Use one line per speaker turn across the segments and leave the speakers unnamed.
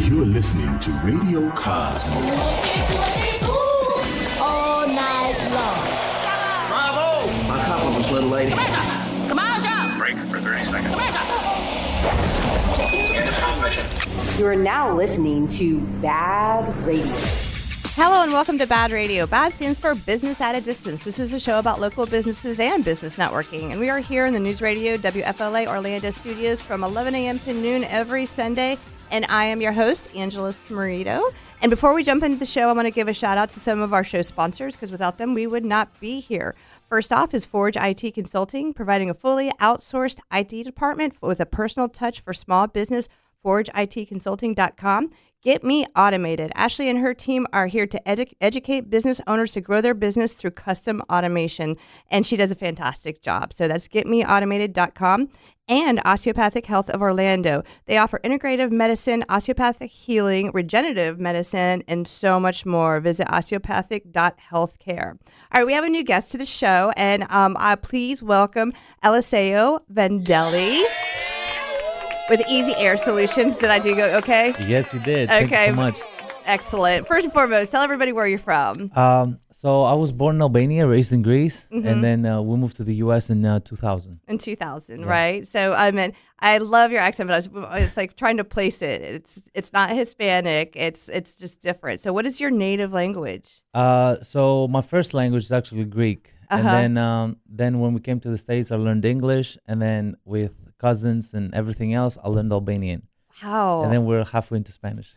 You're listening to Radio Cosmos.
All night long.
Bravo! My compliments, little lady.
Commercial!
Break for 30 seconds.
You are now listening to BaaD Radio.
Hello and welcome to BaaD Radio. BaaD stands for Business at a Distance. This is a show about local businesses and business networking. And we are here in the News Radio WFLA Orlando studios from 11 a.m. to noon every Sunday. And I am your host, Angela Smerito. And before we jump into the show, I want to give a shout out to some of our show sponsors because without them, we would not be here. First off is Forge IT Consulting, providing a fully outsourced IT department with a personal touch for small business. ForgeITConsulting.com. Get Me Automated. Ashley and her team are here to educate business owners to grow their business through custom automation, and she does a fantastic job. So that's GetMeAutomated.com. And Osteopathic Health of Orlando. They offer integrative medicine, osteopathic healing, regenerative medicine, and so much more. Visit osteopathic.healthcare. All right, we have a new guest to the show, and please welcome Eliseo Zendeli with Easy Air Solutions. Did I do go okay?
Yes, you did.
Okay.
Thank you so much.
Excellent. First and foremost, tell everybody where you're from.
So I was born in Albania, raised in Greece, and then we moved to the U.S. in 2000.
In 2000, right? So I love your accent, but I was like trying to place it. It's not Hispanic. It's just different. So what is your native language?
So my first language is actually Greek, and then when we came to the States, I learned English, and then with cousins and everything else, I learned Albanian.
Wow.
And then we're halfway into Spanish.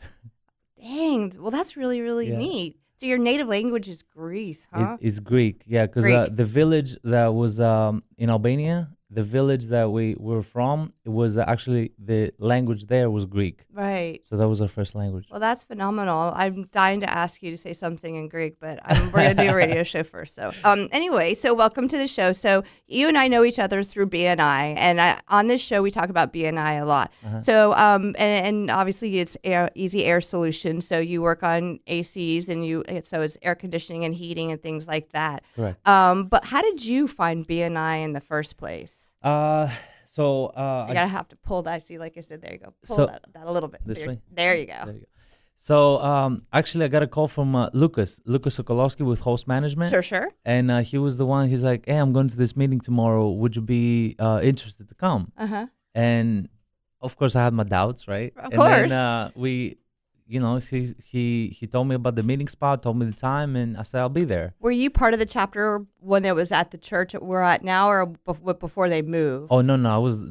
Dang. Well, that's really, really neat. So your native language is Greece, huh?
It's Greek, yeah, because the village that was in Albania, the village that we were from, it was actually, the language there was Greek.
Right.
So that was our first language.
Well, that's phenomenal. I'm dying to ask you to say something in Greek, but we're going to do a radio show first. So anyway, so welcome to the show. So you and I know each other through BNI, and on this show we talk about BNI a lot. So and obviously it's Easy Air Solutions. So you work on ACs and so it's air conditioning and heating and things like that.
Correct.
But how did you find BNI in the first place?
I
gotta have to pull that. See, like I said, there you go. Pull that a little bit.
This way?
There you go.
There you go. So actually, I got a call from Lucas Sokolowski with Host Management.
Sure.
And he was the one. He's like, "Hey, I'm going to this meeting tomorrow. Would you be interested to come?" And of course, I had my doubts, right?
Of course.
And then he told me about the meeting spot, told me the time, and I said I'll be there.
Were you part of the chapter when it was at the church that we're at now, or before they moved?
Oh no, I was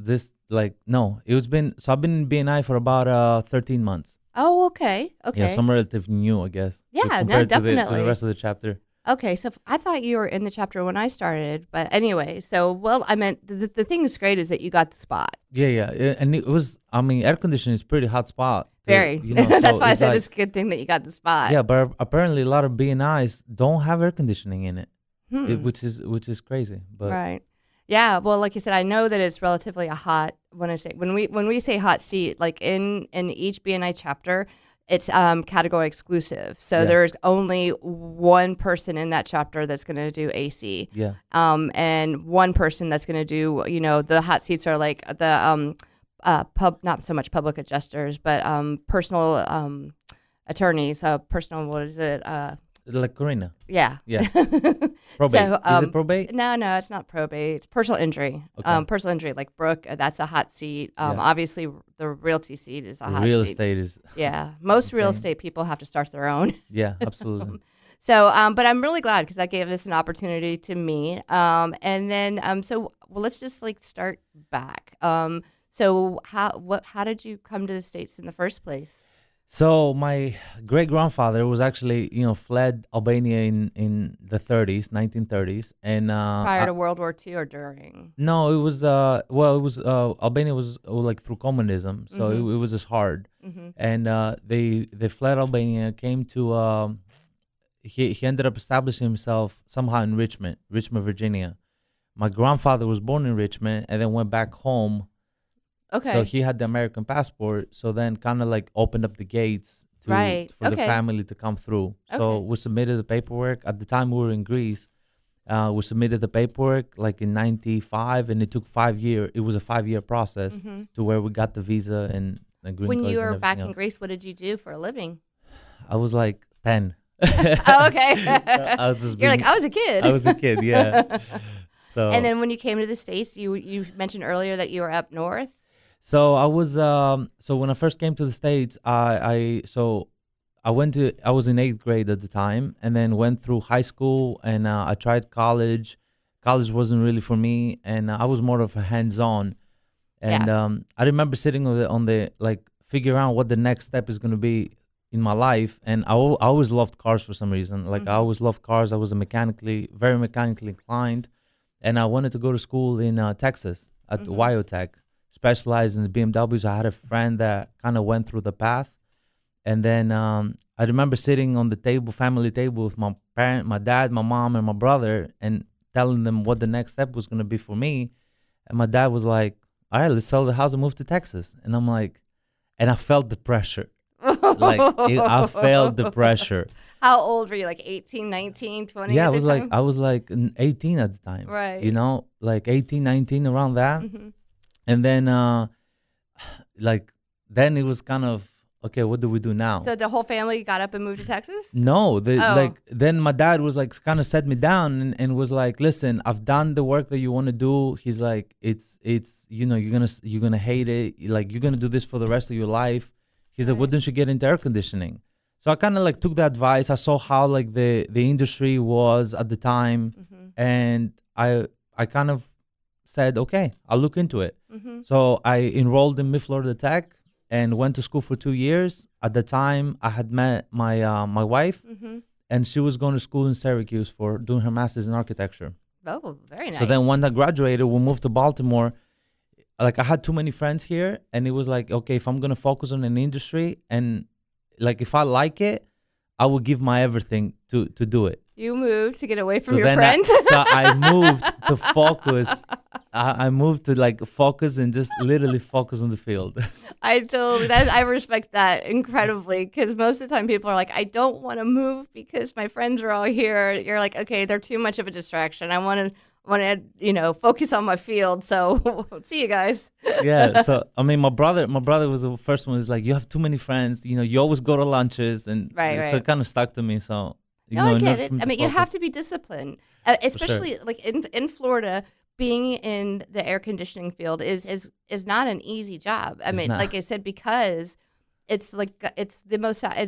no. I've been in BNI for about 13 months.
Oh, okay.
Yeah, so I'm relatively new, I guess.
Yeah,
compared
definitely.
to the rest of the chapter.
Okay, so I thought you were in the chapter when I started, but anyway, I meant the thing that's great is that you got the spot.
Yeah, and it was, air conditioning is a pretty hot spot.
Very. That's why I said it's a good thing that you got the spot.
Yeah, but apparently a lot of BNIs don't have air conditioning in it, which is crazy. But
right. Yeah, well, like you said, I know that it's relatively a hot, when we say hot seat, like in each BNI chapter, it's category exclusive. So there's only one person in that chapter that's going to do AC.
Yeah.
And one person that's going to do, the hot seats are like the not so much public adjusters, but personal attorneys, personal, what is it?
Like Karina.
Yeah.
Yeah. Probate.
So,
is it probate?
No, it's not probate. It's personal injury.
Okay.
Personal injury, like Brooke, that's a hot seat. Obviously, the realty seat is a hot seat.
Real estate is.
Yeah. Most real estate people have to start their own.
Yeah, absolutely.
So, but I'm really glad because that gave us an opportunity to meet. And then, let's just start back. So how did you come to the States in the first place?
So my great grandfather was actually, fled Albania in the 1930s, and
prior to World War II or during?
No, it was Albania was through communism, so it was just hard, and they fled Albania, came to he ended up establishing himself somehow in Richmond, Virginia. My grandfather was born in Richmond and then went back home.
Okay.
So he had the American passport, so then kind of opened up the gates for the family to come through. So we submitted the paperwork. At the time we were in Greece, we submitted the paperwork in 95, and it took 5 years. It was a 5-year process to where we got the visa and green
When
cards
you
and
were back
everything
in
else.
Greece, what did you do for a living?
I was like 10.
Oh, okay.
I was just
You're
being-
like, I was a kid.
I was a kid, yeah. So
And then when you came to the States, you mentioned earlier that you were up north.
so I was so when I first came to the States, I was in 8th grade at the time, and then went through high school, and I tried college. College wasn't really for me, and I was more of a hands-on. And I remember sitting on the like figuring out what the next step is going to be in my life. And I always loved cars for some reason. Like I always loved cars. I was very mechanically inclined, and I wanted to go to school in Texas at Wyotech, specialized in the BMWs. I had a friend that kind of went through the path, and then I remember sitting on the family table with my dad, my mom, and my brother, and telling them what the next step was going to be for me. And my dad was like, all right, let's sell the house and move to Texas. And I'm like, and I felt the pressure. I felt the pressure.
How old were you? Like 18, 19, 20?
Yeah,
at the time?
I was like 18 at the time.
Right.
You know, like 18, 19, around that. And then then it was kind of, okay, what do we do now?
So the whole family got up and moved to Texas?
No,
Oh.
then my dad was like kind of set me down and was like, listen, I've done the work that you want to do. He's like, it's you're gonna hate it. Like you're gonna do this for the rest of your life. He's like, why don't you get into air conditioning? So I kind of like took the advice. I saw how like the industry was at the time, and I kind of said, okay, I'll look into it. So I enrolled in Mid Florida Tech and went to school for 2 years. At the time, I had met my wife, and she was going to school in Syracuse for doing her master's in architecture.
Oh, very nice.
So then when I graduated, we moved to Baltimore. Like I had too many friends here, and it was like, okay, if I'm going to focus on an industry, and like if I like it, I will give my everything to do it.
You moved to get away from
So
your
then
friends?
I moved to focus. I moved to like focus and just literally focus on the field.
I respect that incredibly, because most of the time people are like, I don't want to move because my friends are all here. You're like, okay, they're too much of a distraction. I want to focus on my field. So see you guys.
Yeah. So I mean, my brother was the first one. Is like, you have too many friends. You always go to lunches, and
Right.
So it kind of stuck to me. So
I get it. I mean, you have to be disciplined, especially like in Florida. Being in the air conditioning field is not an easy job. I mean,
not.
like I said, because it's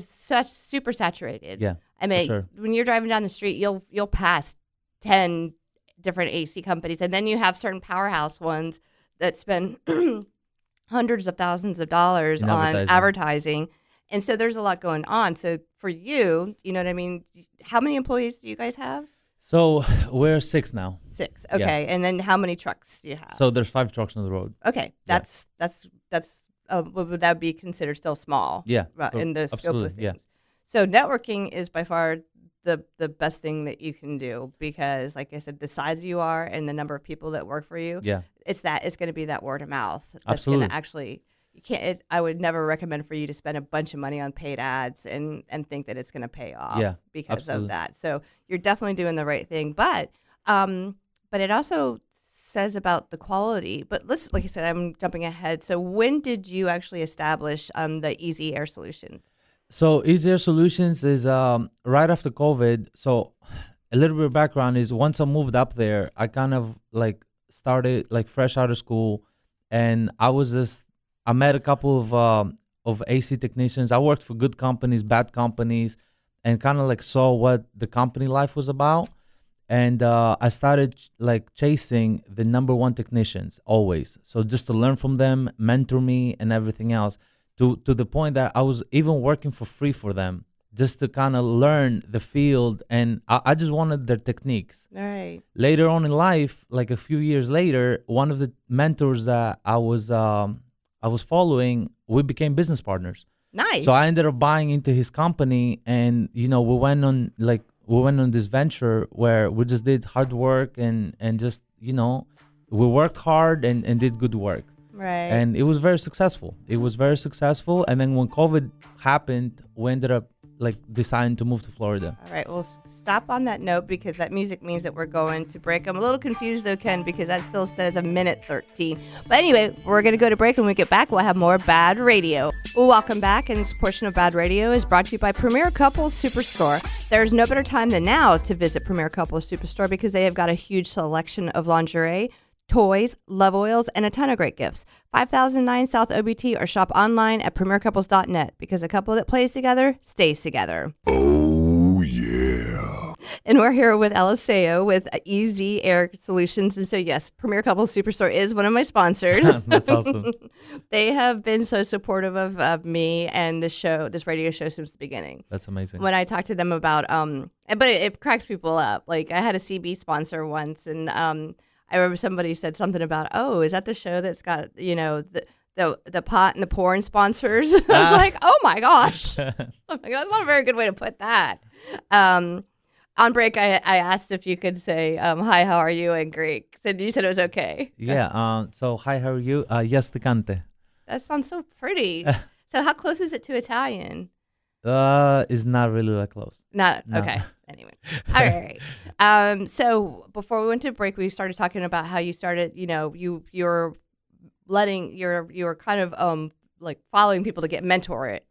such super saturated.
Yeah.
I mean,
sure.
when you're driving down the street, you'll pass 10 different AC companies, and then you have certain powerhouse ones that spend hundreds of thousands of dollars
In
on
advertising.
advertising. And so there's a lot going on. So for you, you know what I mean? How many employees do you guys have?
So we're 6 now.
6. Okay. And then how many trucks do you have?
So there's 5 trucks on the road.
Okay. That's would that be considered still small?
Yeah.
In the scope
absolutely,
of things.
yeah.
So networking is by far the best thing that you can do, because like I said, the size you are and the number of people that work for you,
Yeah.
it's going to be that word of mouth. That's
Absolutely.
going to actually, you can't, I would never recommend for you to spend a bunch of money on paid ads and think that it's going to pay off because
absolutely.
of that. So you're definitely doing the right thing, but it also says about the quality. But let's, like I said, I'm jumping ahead. So when did you actually establish the Easy Air Solutions?
So Easy Air Solutions is right after COVID. So a little bit of background is, once I moved up there, I kind of like started like fresh out of school, and I met a couple of AC technicians. I worked for good companies, bad companies, and kind of like saw what the company life was about. And I started like chasing the number one technicians always. So just to learn from them, mentor me, and everything else. To the point that I was even working for free for them, just to kind of learn the field, and I just wanted their techniques.
All right.
Later on in life, like a few years later, one of the mentors that I was following, we became business partners.
Nice.
So I ended up buying into his company, and we went on this venture where we just did hard work and just we worked hard and did good work.
Right.
And it was very successful. And then when COVID happened, we ended up like deciding to move to Florida.
All right, we'll stop on that note because that music means that we're going to break. I'm a little confused though, Ken, because that still says a minute 13. But anyway, we're going to go to break. When we get back, we'll have more BaaD Radio. Well, welcome back, and this portion of BaaD Radio is brought to you by Premier Couples Superstore. There's no better time than now to visit Premier Couples Superstore because they have got a huge selection of lingerie, toys, love oils, and a ton of great gifts. 5009 South OBT or shop online at premiercouples.net because a couple that plays together stays together.
Oh, yeah.
And we're here with Eliseo with EZ Air Solutions. And so, yes, Premier Couples Superstore is one of my sponsors.
That's awesome.
They have been so supportive of me and this radio show since the beginning.
That's amazing.
When I talked to them about, but it cracks people up. Like I had a CB sponsor once, and I remember somebody said something about, oh, is that the show that's got, the pot and the porn sponsors? I was like, oh my gosh. I'm like, that's not a very good way to put that. On break, I asked if you could say, hi, how are you in Greek? And you said it was okay.
Yeah. So, hi, how are you? Yes, Ticante.
That sounds so pretty. So how close is it to Italian?
It's not really that close.
No.
Okay.
Anyway. All right. So before we went to break, we started talking about how you started, you're kind of like following people to get mentorship,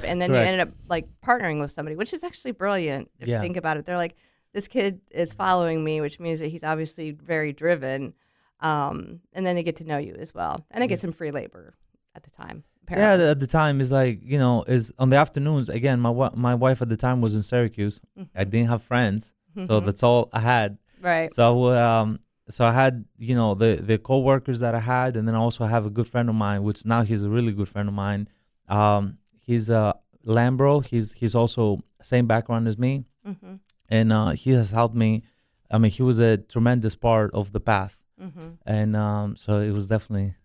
and then
Correct.
you ended up like partnering with somebody, which is actually brilliant if you think about it. They're like, this kid is following me, which means that he's obviously very driven. And then they get to know you as well, and they get some free labor at the time. Apparently.
Yeah, at the time is like, is on the afternoons. Again, my wife at the time was in Syracuse.
Mm-hmm.
I didn't have friends, so that's all I had.
Right.
So I had, the co-workers that I had, and then I also have a good friend of mine, which now he's a really good friend of mine. He's Lambro. He's also same background as me, and he has helped me. I mean, he was a tremendous part of the path, and so it was definitely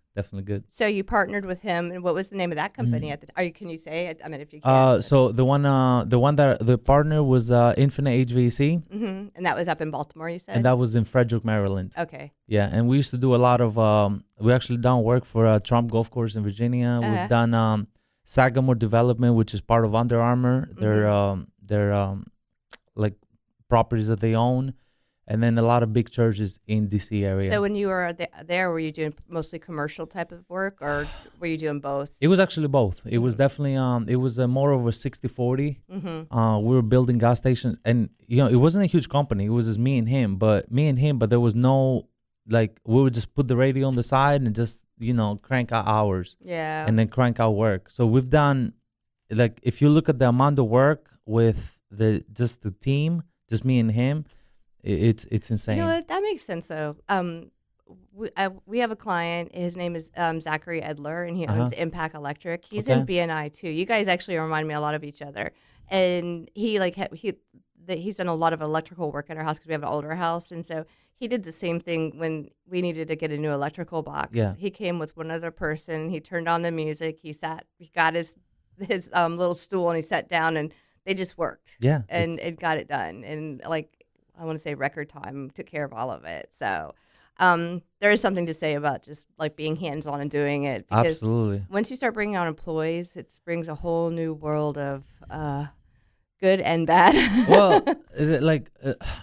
good.
So you partnered with him, and what was the name of that company at the time? Can you say it? I mean, if you can.
So the partner was Infinite HVAC,
And that was up in Baltimore, you said?
and that was in Frederick, Maryland.
Okay.
Yeah, and we used to do a lot of. We actually done work for Trump Golf Course in Virginia. We've done Sagamore Development, which is part of Under Armour. They're like properties that they own. And then a lot of big churches in DC area.
So when you were there, were you doing mostly commercial type of work, or were you doing both?
It was actually both. It was definitely it was more of a 60-40. We were building gas stations, and it wasn't a huge company. It was just me and him, but there was no, like, we would just put the radio on the side and just crank out hours.
Yeah.
And then crank out work. So we've done, like, if you look at the amount of work with the team, just me and him. It's insane.
That makes sense though. We have a client. His name is Zachary Edler, and he owns Impact Electric. He's in BNI too. You guys actually remind me a lot of each other. And he's done a lot of electrical work in our house because we have an older house, and so he did the same thing when we needed to get a new electrical box.
Yeah.
He came with one other person. He turned on the music. He got his little stool, and he sat down, and they just worked.
Yeah.
And it got it done. And like, I want to say record time, took care of all of it. So there is something to say about just like being hands-on and doing it. Because
absolutely.
Once you start bringing on employees, it brings a whole new world of good and bad.
Well,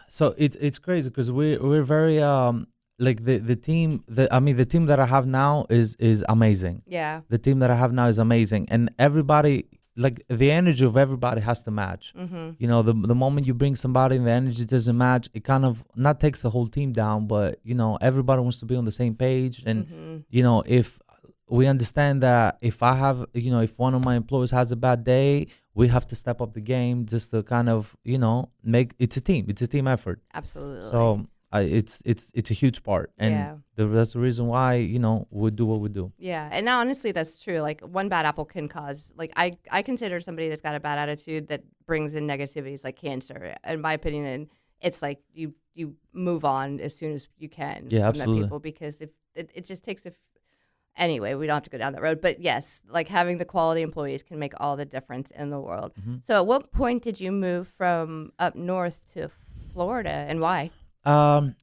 so it's crazy because we're very like the team that I have now is amazing.
Yeah.
The team that I have now is amazing, and everybody. Like the energy of everybody has to match. The moment you bring somebody and the energy doesn't match, it kind of not takes the whole team down, but everybody wants to be on the same page. And if we understand that if I have, if one of my employees has a bad day, we have to step up the game just to kind of, make it's a team effort.
Absolutely.
So it's a huge part, and that's the reason why we do what we do.
Yeah, and now honestly, that's true. Like one bad apple can cause, like I consider somebody that's got a bad attitude that brings in negativities like cancer, in my opinion. And it's like you move on as soon as you can.
Yeah,
from
absolutely.
That people, because if it just takes anyway, we don't have to go down that road. But yes, like having the quality employees can make all the difference in the world. So at what point did you move from up north to Florida, and why?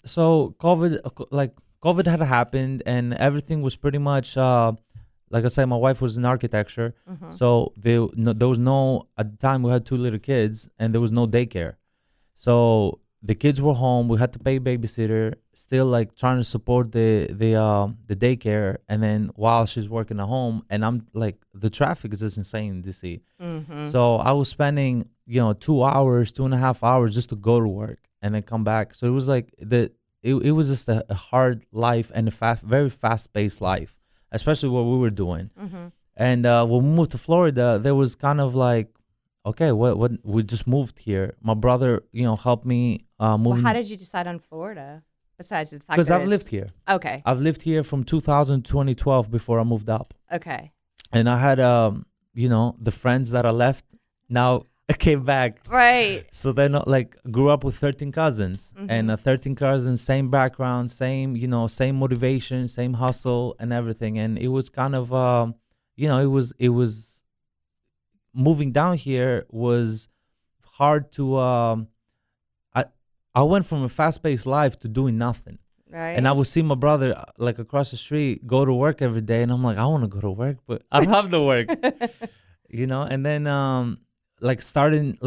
So
COVID had happened, and everything was pretty much like I said, my wife was in architecture, so there was no, at the time we had 2 little kids, and there was no daycare. So the kids were home. We had to pay babysitter. Still like trying to support the daycare, and then while she's working at home, and I'm like, the traffic is just insane in DC. So I was spending 2 hours, 2.5 hours just to go to work and then come back. So it was like it was just a hard life and a very fast paced life, especially what we were doing. And when we moved to Florida, there was kind of like, okay, what we just moved here. My brother, helped me move.
Well, how did you decide on Florida? Besides the fact
Because
that
I've lived here.
Okay.
I've lived here from 2000 to 2012 before I moved up.
Okay.
And I had, the friends that I left now came back.
Right.
So then, like, grew up with 13 cousins. And 13 cousins, same background, same motivation, same hustle and everything. And it was kind of, it was moving down here was hard to, I went from a fast-paced life to doing nothing.
Right.
And I would see my brother like across the street go to work every day, and I'm like, I want to go to work, but I don't have to work. And then started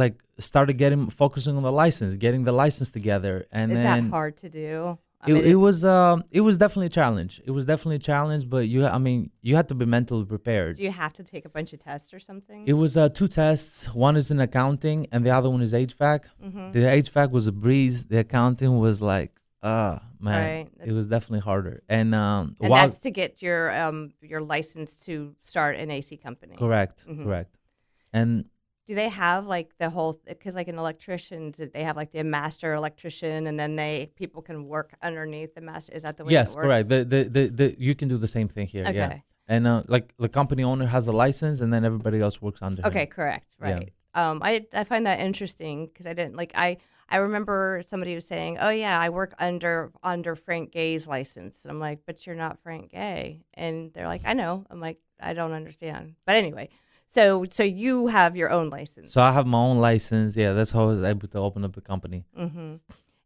focusing on the license, getting the license together. And
Is
then
that hard to do?
it was definitely a challenge. It was definitely a challenge, but you had to be mentally prepared.
Do you have to take a bunch of tests or something?
It was 2 tests. One is in accounting, and the other one is HVAC. The HVAC was a breeze. The accounting was like, man,
Right.
it was definitely harder. And
that's to get your license to start an AC company.
correct. And
Do they have like the whole? Because like an electrician, do they have like the master electrician, and then people can work underneath the master? Is that the way?
yes,
it works?
correct. The you can do the same thing here. Yeah.
Okay.
And like the company owner has a license, and then everybody else works under him.
Okay, correct. Right. I find that interesting because I didn't like I remember somebody was saying, "Oh yeah, I work under Frank Gay's license." And I'm like, "But you're not Frank Gay." And they're like, "I know." I'm like, "I don't understand." But anyway, so you have your own license.
So I have my own license. Yeah, that's how I was able to open up the company.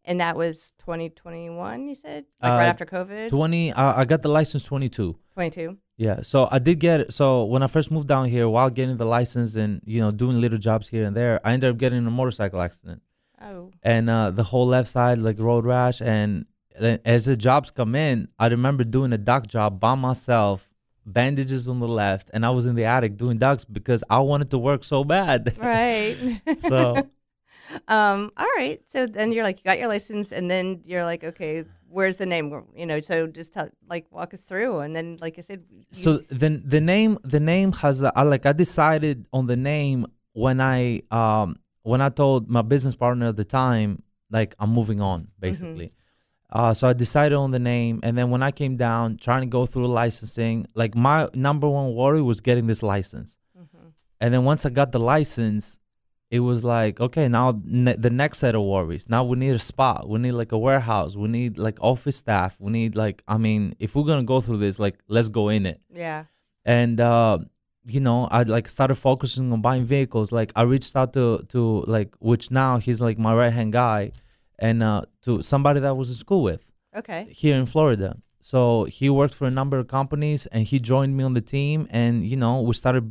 And that was 2021, you said? Like right after COVID?
20. I got the license 22.
22.
Yeah, so I did get it. So when I first moved down here, while getting the license and doing little jobs here and there, I ended up getting in a motorcycle accident.
Oh.
And the whole left side, like road rash. And then as the jobs come in, I remember doing a dock job by myself, bandages on the left, and I was in the attic doing docks because I wanted to work so bad.
Right.
So.
All right. So then you're like, you got your license, and then you're like, okay, where's the name? So just walk us through. And then, like I said,
So then the name has I decided on the name when I told my business partner at the time, like, I'm moving on basically. So I decided on the name, and then when I came down trying to go through licensing, like my number one worry was getting this license. And then once I got the license, it was like, okay, now the next set of worries. Now we need a spot. We need like a warehouse. We need like office staff. We need if we're going to go through this, like, let's go in it.
Yeah.
And, I like started focusing on buying vehicles. Like I reached out to like, which now he's like my right-hand guy, and to somebody that I was in school with.
Okay.
Here in Florida. So he worked for a number of companies, and he joined me on the team, and, we started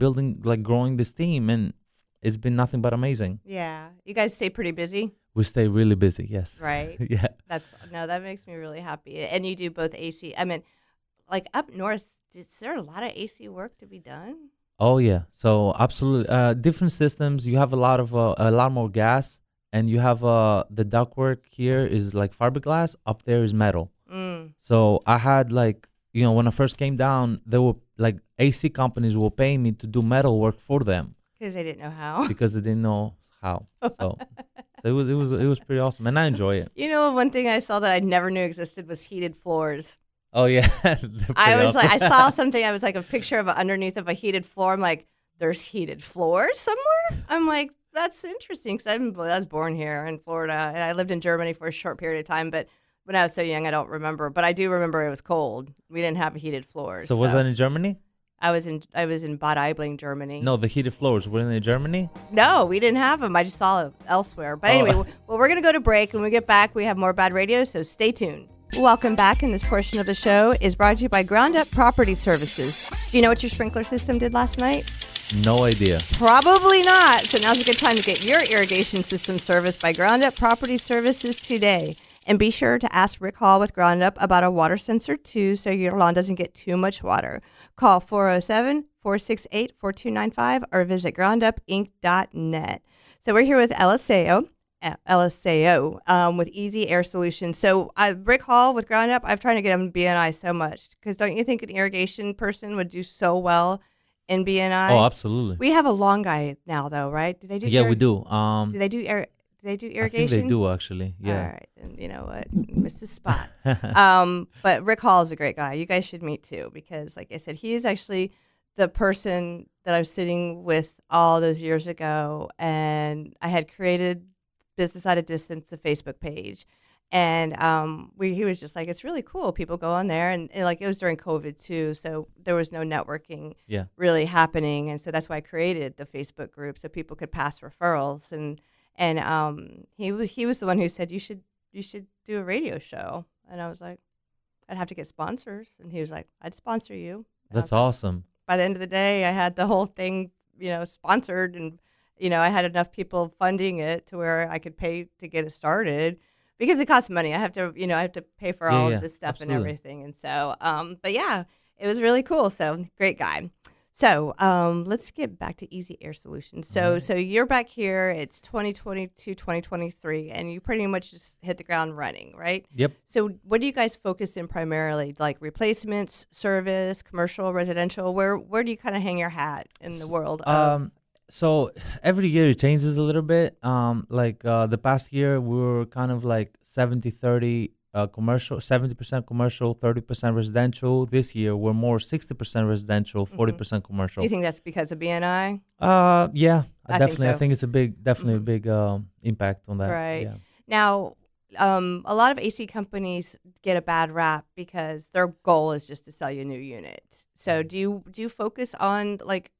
growing this team, and it's been nothing but amazing.
Yeah. You guys stay pretty busy?
We stay really busy, yes.
Right.
Yeah.
That makes me really happy. And you do both AC. I mean, like up north, is there a lot of AC work to be done?
Oh yeah. So absolutely. Different systems. You have a lot more gas, and you have the ductwork here is like fiberglass. Up there is metal. So I had when I first came down, there were like AC companies were paying me to do metal work for them.
Because they didn't know how.
Because they didn't know how. So it was pretty awesome, and I enjoy it.
One thing I saw that I never knew existed was heated floors.
Oh yeah.
I saw something. I was like a picture of underneath of a heated floor. I'm like, there's heated floors somewhere. I'm like, that's interesting because I was born here in Florida, and I lived in Germany for a short period of time. But when I was so young, I don't remember. But I do remember it was cold. We didn't have heated floors.
So was that in Germany?
I was in BaaD, Germany.
No, the heated floors were in Germany?
No, we didn't have them. I just saw it elsewhere. But anyway, well, we're going to go to break. When we get back, we have more BaaD Radio, so stay tuned. Welcome back, and this portion of the show is brought to you by Ground Up Property Services. Do you know what your sprinkler system did last night?
No idea.
Probably not. So now's a good time to get your irrigation system serviced by Ground Up Property Services today. And be sure to ask Rick Hall with Ground Up about a water sensor too, so your lawn doesn't get too much water. Call 407-468-4295 or visit groundupinc.net. So we're here with Eliseo with Easy Air Solutions. So Rick Hall with Ground Up, I'm trying to get him BNI so much, because don't you think an irrigation person would do so well in BNI?
Oh, absolutely.
We have a lawn guy now, though, right? Do they do?
Yeah, we do.
Do they do irrigation?
I think they do, actually. Yeah.
All right. And you know what? Missed his spot. But Rick Hall is a great guy. You guys should meet too, because like I said, he is actually the person that I was sitting with all those years ago, and I had created Business at a Distance, the Facebook page. And he was just like, it's really cool. People go on there, and like it was during COVID too, so there was no networking really happening, and so that's why I created the Facebook group so people could pass referrals. And he was the one who said you should do a radio show, and I was like, I'd have to get sponsors, and he was like, I'd sponsor you.
That's awesome.
By the end of the day, I had the whole thing, sponsored, and I had enough people funding it to where I could pay to get it started, because it costs money. I have to pay for all of this stuff and everything, and so but yeah, it was really cool. So great guy. So let's get back to Easy Air Solutions. So you're back here. It's 2022, 2023, and you pretty much just hit the ground running, right?
Yep.
So what do you guys focus in primarily? Like replacements, service, commercial, residential? Where do you kind of hang your hat in the world of?
So every year it changes a little bit. The past year we were kind of like 70-30 commercial, 70% commercial, 30% residential. This year we're more 60% residential, 40% commercial.
Do you think that's because of BNI?
Yeah, definitely.
So.
I think it's a big impact on that.
Right.
Yeah.
Now, a lot of AC companies get a bad rap because their goal is just to sell you a new unit. So do you focus on like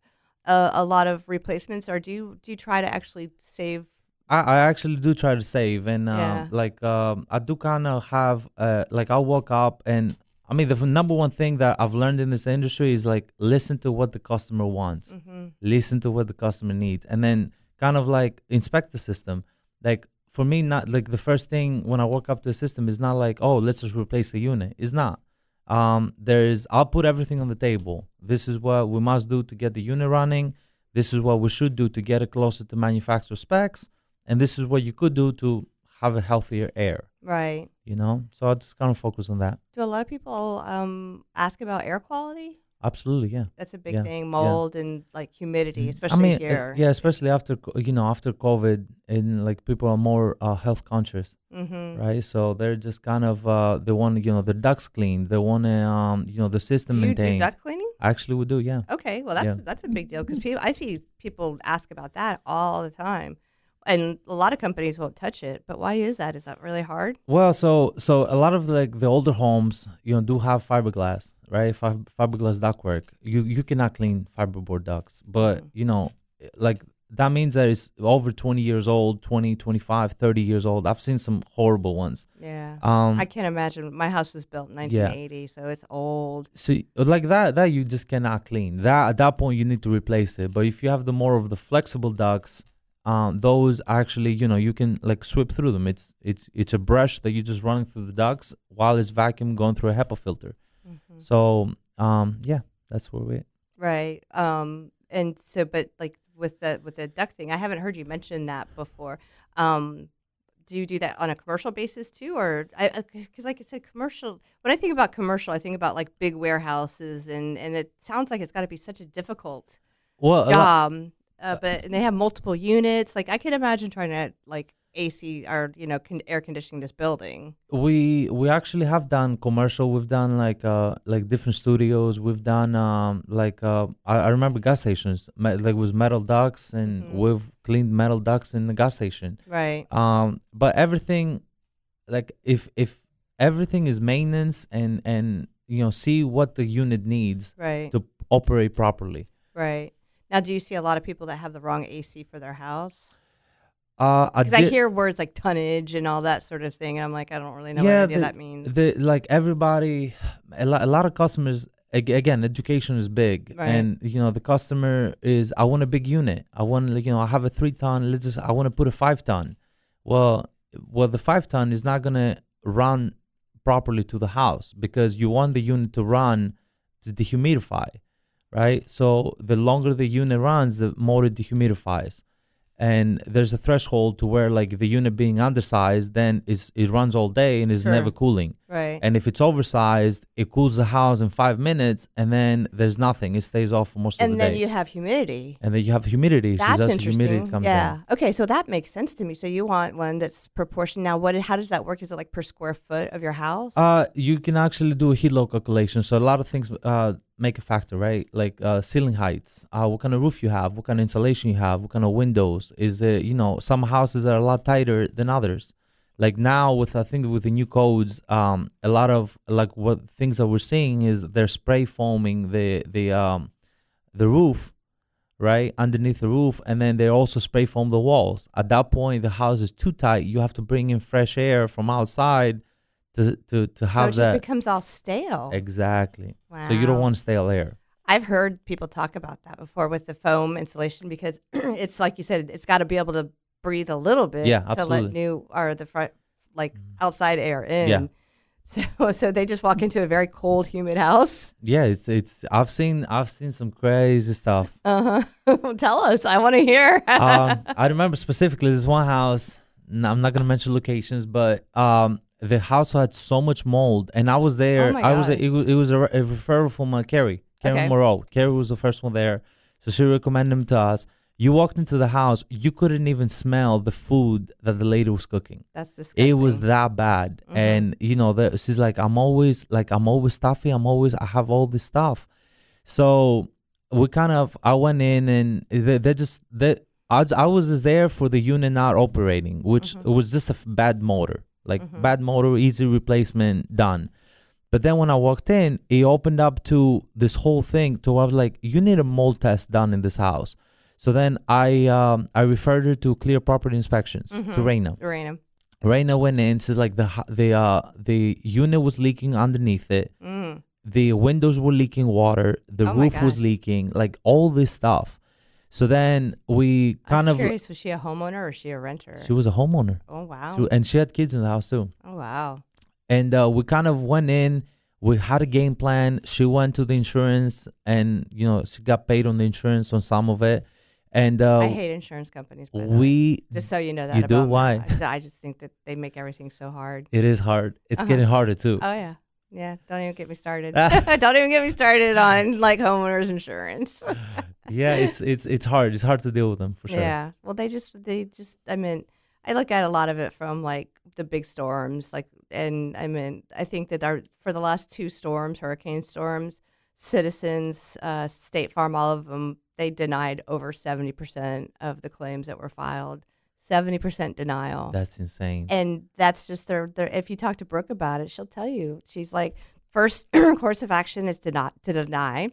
a lot of replacements, or do you try to actually save?
I actually do try to save, and I do kind of have I'll walk up, and I mean the number one thing that I've learned in this industry is like listen to what the customer wants, listen to what the customer needs, and then kind of like inspect the system. Like for me, not like the first thing when I walk up to the system is not like, oh, let's just replace the unit. It's not. I'll put everything on the table. This is what we must do to get the unit running. This is what we should do to get it closer to manufacturer specs. And this is what you could do to have a healthier air.
Right.
So I just kind of focus on that.
Do a lot of people ask about air quality?
Absolutely, yeah.
That's a big thing, mold and like humidity, especially here.
Especially after COVID, and like people are more health conscious, right? So they're just kind of they want the ducts clean, they want the system maintained.
Do you do duct cleaning?
Actually, we do, yeah.
Okay, well that's a big deal, because I see people ask about that all the time. And a lot of companies won't touch it, but why is that? Is that really hard?
Well, so a lot of like the older homes, do have fiberglass, right? Fiberglass ductwork. You cannot clean fiberboard ducts, but like that means that it's over 20 years old, 20, 25, 30 years old. I've seen some horrible ones.
Yeah. I can't imagine. My house was built in 1980, so it's old.
So like that you just cannot clean. At that point you need to replace it. But if you have the more of the flexible ducts, those actually, you can like sweep through them. It's a brush that you just running through the ducts while it's vacuum going through a HEPA filter. So, that's where we're at.
Right. And so, but like with the duct thing, I haven't heard you mention that before. Do you do that on a commercial basis too, or because like I said, commercial. When I think about commercial, I think about like big warehouses, and it sounds like it's got to be such a difficult job. But they have multiple units. Like I can imagine trying to like AC or air conditioning this building.
We actually have done commercial. We've done like different studios. We've done I remember gas stations like with metal ducts, and we've cleaned metal ducts in the gas station.
Right.
But everything, like if everything is maintenance and see what the unit needs to operate properly.
Right. Now, do you see a lot of people that have the wrong AC for their house? Because I hear words like tonnage and all that sort of thing, and I'm like, I don't really know what any of that means.
Like everybody, a lot of customers. Again, education is big,
Right.
and the customer is. I want a big unit. I want I have a 3-ton. I want to put a 5-ton. Well, the 5-ton is not gonna run properly to the house because you want the unit to run to dehumidify, right? So the longer the unit runs, the more it dehumidifies. And there's a threshold to where like the unit being undersized, then it runs all day and is
Sure.
never cooling.
Right.
And if it's oversized, it cools the house in 5 minutes, and then there's nothing. It stays off for most of the
And
day.
then you have humidity.
And then you have humidity.
That's
so
interesting.
Humidity comes
yeah.
in.
Okay, so that makes sense to me. So you want one that's proportioned. Now, how does that work? Is it like per square foot of your house?
You can actually do a heat load calculation. So a lot of things make a factor, right? Like ceiling heights, what kind of roof you have, what kind of insulation you have, what kind of windows. Is it, some houses are a lot tighter than others. Like now with the new codes, a lot of like what things that we're seeing is they're spray foaming the roof, right, underneath the roof, and then they also spray foam the walls. At that point, the house is too tight. You have to bring in fresh air from outside to have
so it
that.
just becomes all stale.
Exactly.
Wow.
So you don't want stale air.
I've heard people talk about that before with the foam insulation because it's like you said, it's got to be able to breathe a little bit
Yeah,
to
absolutely.
let the front outside air in.
Yeah.
So they just walk into a very cold, humid house.
Yeah, it's I've seen some crazy stuff.
Tell us. I want to hear.
I remember specifically this one house. I'm not gonna mention locations, but the house had so much mold, and I was there.
Oh my
I was
God.
it was a referral from Carrie
Okay.
Moreau. Carrie was the first one there, so she recommended him to us. You walked into the house, you couldn't even smell the food that the lady was cooking.
That's disgusting.
It was that bad. And she's like, I'm always stuffy. I have all this stuff. So I went in and I was just there for the unit not operating, which it was just a bad motor, bad motor, easy replacement done. But then when I walked in, it opened up to this whole thing to where I was like, you need a mold test done in this house. So then I referred her to Clear Property Inspections, to Raina. Raina went in. She's like the unit was leaking underneath it. The windows were leaking water. The roof was leaking. Like all this stuff. So then we kind of
curious. Was she a homeowner or is she a renter?
She was a homeowner.
Oh wow.
And she had kids in the house too.
Oh wow.
And we kind of went in. We had a game plan. She went to the insurance, and she got paid on the insurance on some of it. And
I hate insurance companies. By the way. Just so you know that.
You do?
about me.
Why?
I just think that they make everything so hard.
It is hard. It's getting harder too.
Oh yeah. Yeah. Don't even get me started. Don't even get me started on like homeowners insurance.
Yeah, it's hard. It's hard to deal with them for sure.
Yeah. Well, they just. I mean, I look at a lot of it from like the big storms, I think that for the last 2 storms, hurricane storms, Citizens, State Farm, all of them, they denied over 70% of the claims that were filed. 70% denial.
That's insane.
And that's just their if you talk to Brooke about it, she'll tell you. She's like, first course of action is to deny,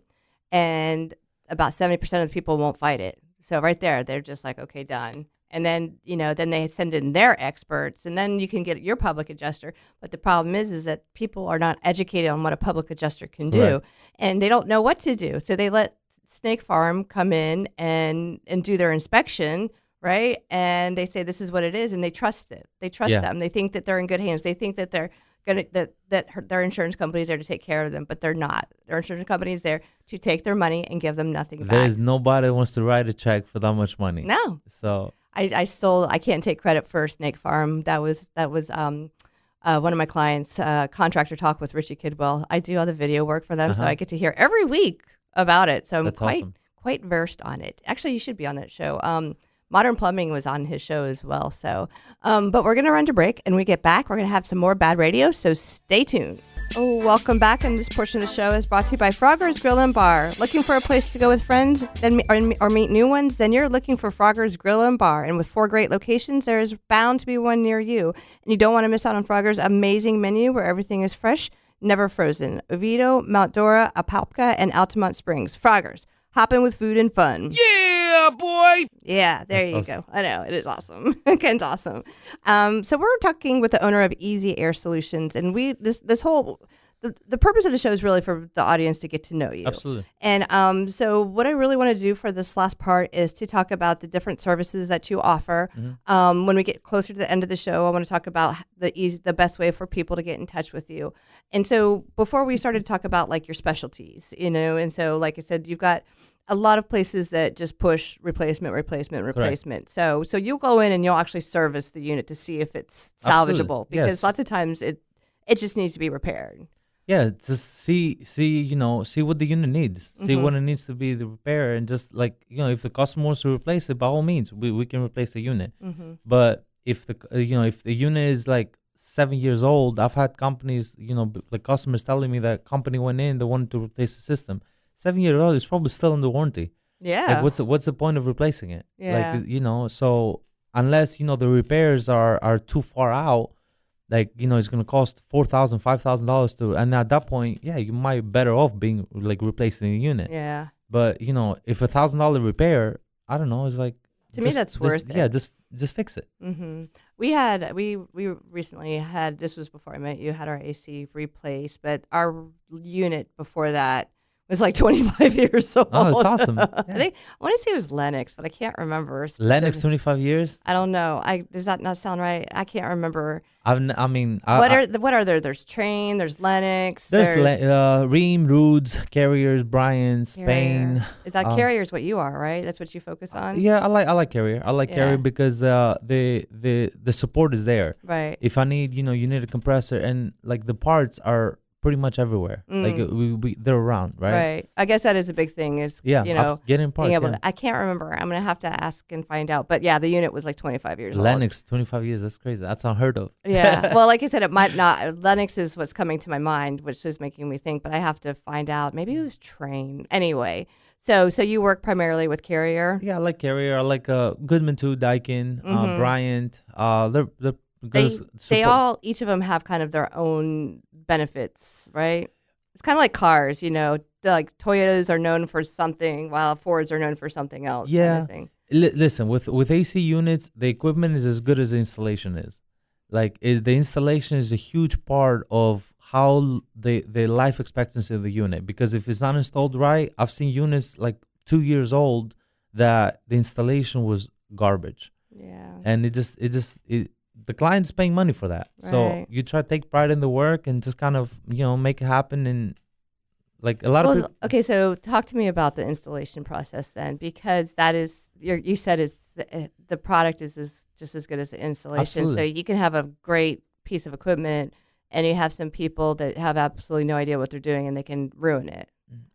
and about 70% of the people won't fight it. So right there, they're just like, okay, done. And then, then they send in their experts, and then you can get your public adjuster. But the problem is that people are not educated on what a public adjuster can do,
Right.
and they don't know what to do. So they let Snake Farm come in and do their inspection, right? And they say this is what it is, and they trust it. They trust them. They think that they're in good hands. They think that they're their insurance company is there to take care of them, but they're not. Their insurance company is there to take their money and give them nothing back.
There's nobody wants to write a check for that much money.
No.
So
I can't take credit for Snake Farm. That was one of my clients, Contractor Talk with Richie Kidwell. I do all the video work for them, so I get to hear every week about it. So I'm
That's awesome.
quite versed on it. Actually, you should be on that show. Modern Plumbing was on his show as well. So, but we're going to run to break, and when we get back, we're going to have some more BaaD Radio, so stay tuned. Oh, welcome back. And this portion of the show is brought to you by Frogger's Grill and Bar. Looking for a place to go with friends or meet new ones? Then you're looking for Frogger's Grill and Bar. And with 4 great locations, there is bound to be one near you. And you don't want to miss out on Frogger's amazing menu where everything is fresh, never frozen. Oviedo, Mount Dora, Apopka, and Altamont Springs. Frogger's. hopping with food and fun.
Yeah, boy.
Yeah, there you go. I know, it is awesome. Ken's awesome. So we're talking with the owner of Easy Air Solutions, and this whole the purpose of the show is really for the audience to get to know you.
Absolutely.
And so what I really want to do for this last part is to talk about the different services that you offer. When we get closer to the end of the show, I want to talk about the best way for people to get in touch with you. And so before we started to talk about like your specialties, and so like I said, you've got a lot of places that just push replacement.
Correct.
So you'll go in and you'll actually service the unit to see if it's salvageable, because
Yes.
lots of times it just needs to be repaired.
Yeah, just see what the unit needs, see what it needs to be the repair, and just like if the customer wants to replace it, by all means, we can replace the unit. But if the unit is like 7 years old, I've had companies, the customers telling me that company went in, they wanted to replace the system. 7 years old, it's probably still under warranty.
Yeah.
Like what's the point of replacing it?
Yeah.
Like so unless the repairs are too far out. Like, it's going to cost $4,000, $5,000 to, and at that point, yeah, you might be better off being like replacing the unit.
Yeah.
But, if $1,000 repair, I don't know, it's like,
To me, that's worth it.
Yeah, just fix it.
We recently had, this was before I met you, had our AC replaced, but our unit before that was like 25 years old.
Oh, it's awesome.
I
Yeah.
want to say it was Lennox, but I can't remember.
Lennox, 25 years?
I don't know. Does that not sound right? I can't remember.
What
are there? There's Train, there's Lennox,
there's Ream, Roods, Carriers, Bryan, Spain.
Is that Carrier's what you are, right? That's what you focus on?
Yeah, I like Carrier. I like Carrier because the support is there.
Right.
If I need, you need a compressor, and like the parts are pretty much everywhere. Like they're around, right?
Right. I guess that is a big thing is,
getting parts.
being able to, I can't remember. I'm going to have to ask and find out. But yeah, the unit was like 25 years old.
Lennox, 25 years. That's crazy. That's unheard of.
Yeah. Well, like I said, it might not. Lennox is what's coming to my mind, which is making me think, but I have to find out. Maybe it was Train. Anyway. So you work primarily with Carrier?
Yeah, I like Carrier. I like Goodman too, Daikin, Bryant.
Each of them have kind of their own benefits, right? It's kind of like cars, like Toyotas are known for something while Fords are known for something else.
Yeah.
Kind of thing.
Listen, with AC units, the equipment is as good as the installation is. Like the installation is a huge part of how the life expectancy of the unit. Because if it's not installed right, I've seen units like 2 years old that the installation was garbage.
Yeah.
And the client's paying money for that.
Right.
So you try to take pride in the work and just kind of, make it happen. And like a lot of people.
Okay, so talk to me about the installation process then, because that is, you said the product is just as good as the installation.
Absolutely.
So you can have a great piece of equipment and you have some people that have absolutely no idea what they're doing and they can ruin it.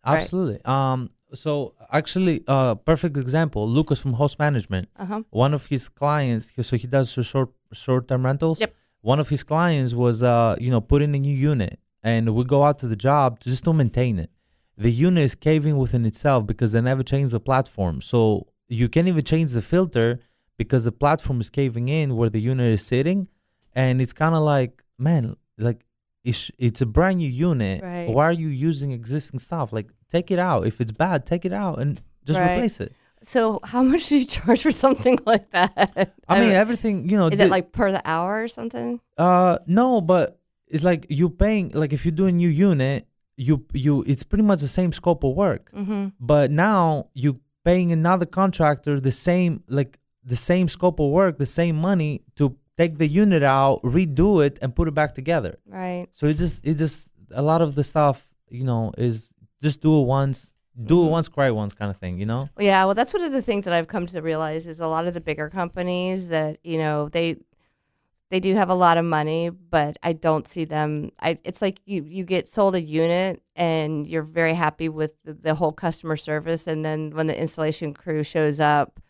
Absolutely. Right? So actually, perfect example, Lucas from Host Management. One of his clients, so he does short-term rentals.
Yep.
One of his clients was, put in a new unit, and we go out to the job just to maintain it. The unit is caving within itself because they never changed the platform. So you can't even change the filter because the platform is caving in where the unit is sitting, and it's kind of like, man, like it's a brand new unit.
Right.
Why are you using existing stuff? Like, take it out. If it's bad, take it out and just replace it.
So how much do you charge for something like that?
I mean, everything,
Is it like per the hour or something?
No, but it's like you're paying, like if you do a new unit, it's pretty much the same scope of work. But now you're paying another contractor the same scope of work, the same money to take the unit out, redo it, and put it back together.
Right.
So it just a lot of the stuff, is just do it once, cry once kind of thing,
Yeah, well, that's one of the things that I've come to realize is a lot of the bigger companies that, they do have a lot of money, but I don't see them. It's like you get sold a unit and you're very happy with the whole customer service, and then when the installation crew shows up,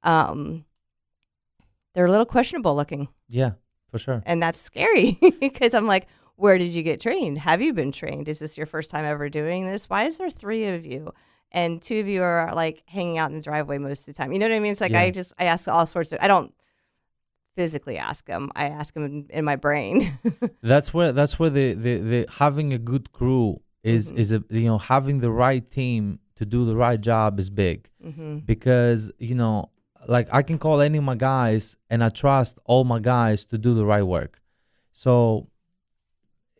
they're a little questionable looking.
Yeah, for sure.
And that's scary because I'm like, where did you get trained? Have you been trained? Is this your first time ever doing this? Why is there 3 of you? And 2 of you are like hanging out in the driveway most of the time. You know what I mean? It's like, I ask all sorts of, I don't physically ask them. I ask them in my brain.
That's where the having a good crew is having the right team to do the right job is big, because like I can call any of my guys, and I trust all my guys to do the right work. So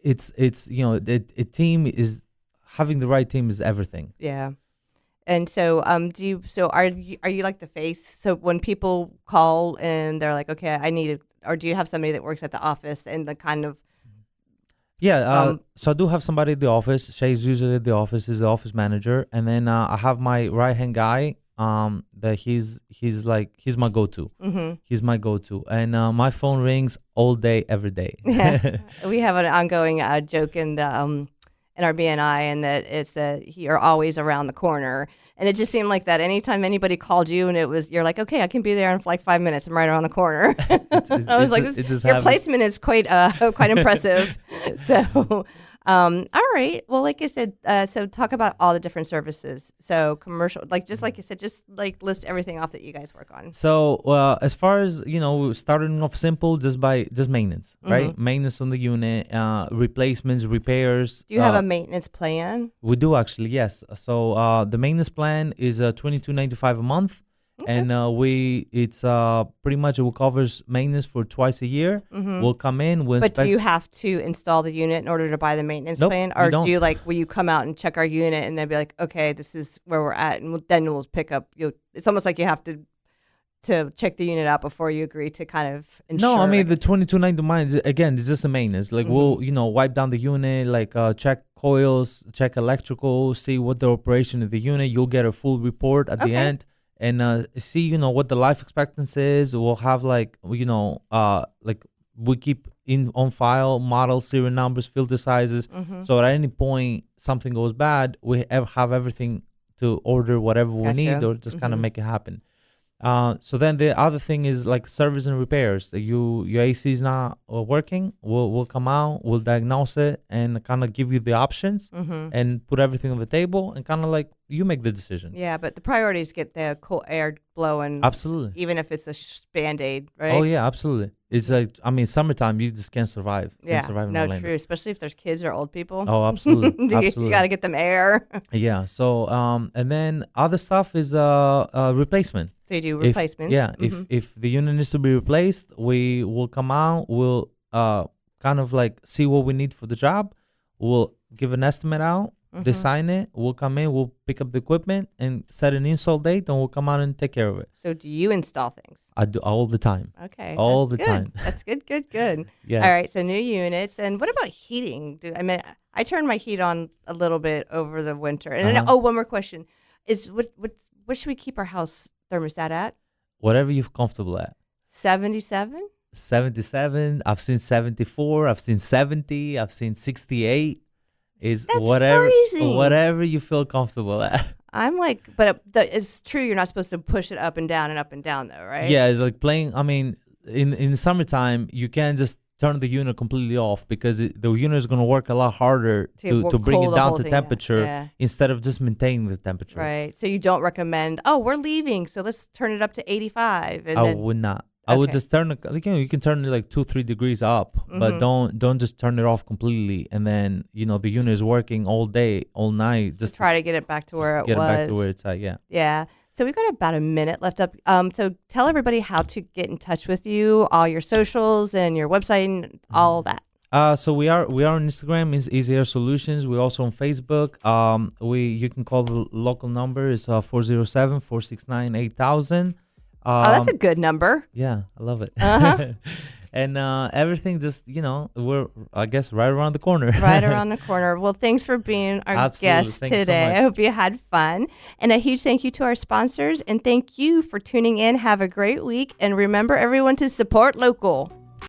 it's a team is having the right team is everything.
Yeah. And so, are you like the face? So when people call and they're like, okay, I need it, or do you have somebody that works at the office and the kind of?
Yeah. So I do have somebody at the office. Shay's usually at the office. He's the office manager, and then I have my right hand guy. That he's my go-to. He's my go-to, and my phone rings all day, every day.
Yeah. We have an ongoing joke in the in our BNI, and that it's that you're always around the corner. And it just seemed like that anytime anybody called you, and you're like, okay, I can be there in like 5 minutes. I'm right around the corner. I was like, your placement is quite impressive. So, all right. Well, like I said, so talk about all the different services. So commercial, just like you said, just like list everything off that you guys work on.
So as far as, starting off simple, just maintenance, right? Maintenance on the unit, replacements, repairs.
Do you have a maintenance plan?
We do actually, yes. So the maintenance plan is $22.95 a month. Okay. And it's pretty much it covers maintenance for twice a year. We'll come in.
But do you have to install the unit in order to buy the maintenance plan? Or do you will you come out and check our unit and then be like, okay, this is where we're at, and then we'll pick up. It's almost like you have to check the unit out before you agree to kind of insure.
No, I mean the $22.95 again is just a maintenance. Like we'll wipe down the unit, like check coils, check electrical, see what the operation of the unit. You'll get a full report at the end. And see, what the life expectancy is. We'll have like we keep on file model, serial numbers, filter sizes. So at any point something goes bad, we have everything to order whatever we need, or just kind of make it happen. So then the other thing is like service and repairs. Your AC is not working. We'll come out, we'll diagnose it, and kind of give you the options and put everything on the table, and kind of like you make the decision.
Yeah, but the priority is get the cool air blowing.
Absolutely.
Even if it's a Band-Aid, right?
Oh yeah, absolutely. It's like, I mean, summertime you just can't survive.
Yeah,
can't survive in
no,
Orlando.
True. Especially if there's kids or old people.
Oh, absolutely.
You got to get them air.
Yeah. So and then other stuff is replacement.
So you do replacements.
If the unit needs to be replaced, we will come out. We'll kind of like see what we need for the job. We'll give an estimate out, design it. We'll come in. We'll pick up the equipment and set an install date, and we'll come out and take care of it.
So do you install things?
I do all the time.
Okay.
All the time.
That's good. Good.
Yeah.
All right. So new units. And what about heating? I turn my heat on a little bit over the winter. And then, one more question is what should we keep our house thermostat at?
Whatever you're comfortable at.
77?
77. I've seen 74. I've seen 70. I've seen 68. Is
That's
freezing. Whatever you feel comfortable at.
I'm like, but it's true. You're not supposed to push it up and down, though, right?
Yeah, it's like playing. I mean, in the summertime, you can't just turn the unit completely off, because the unit is going to work a lot harder to bring it down to temperature instead of just maintaining the temperature.
Right. So you don't recommend, we're leaving, so let's turn it up to 85.
I would not. I would just turn it. You can turn it like 2-3 degrees up, but don't just turn it off completely. And then the unit is working all day, all night. Just
try to get it back to where it was.
Get it back to where it's at. Yeah.
Yeah. So we've got about a minute left up. So tell everybody how to get in touch with you, all your socials and your website and all that.
So we are on Instagram, is EZ Air Solutions. We're also on Facebook. You can call the local number is 407-469-8000.
That's a good number.
Yeah, I love it. And everything just, we're, I guess, right around the corner.
Right around the corner. Well, thanks for being our guest today. I hope you had fun. And a huge thank you to our sponsors. And thank you for tuning in. Have a great week. And remember, everyone, to support local.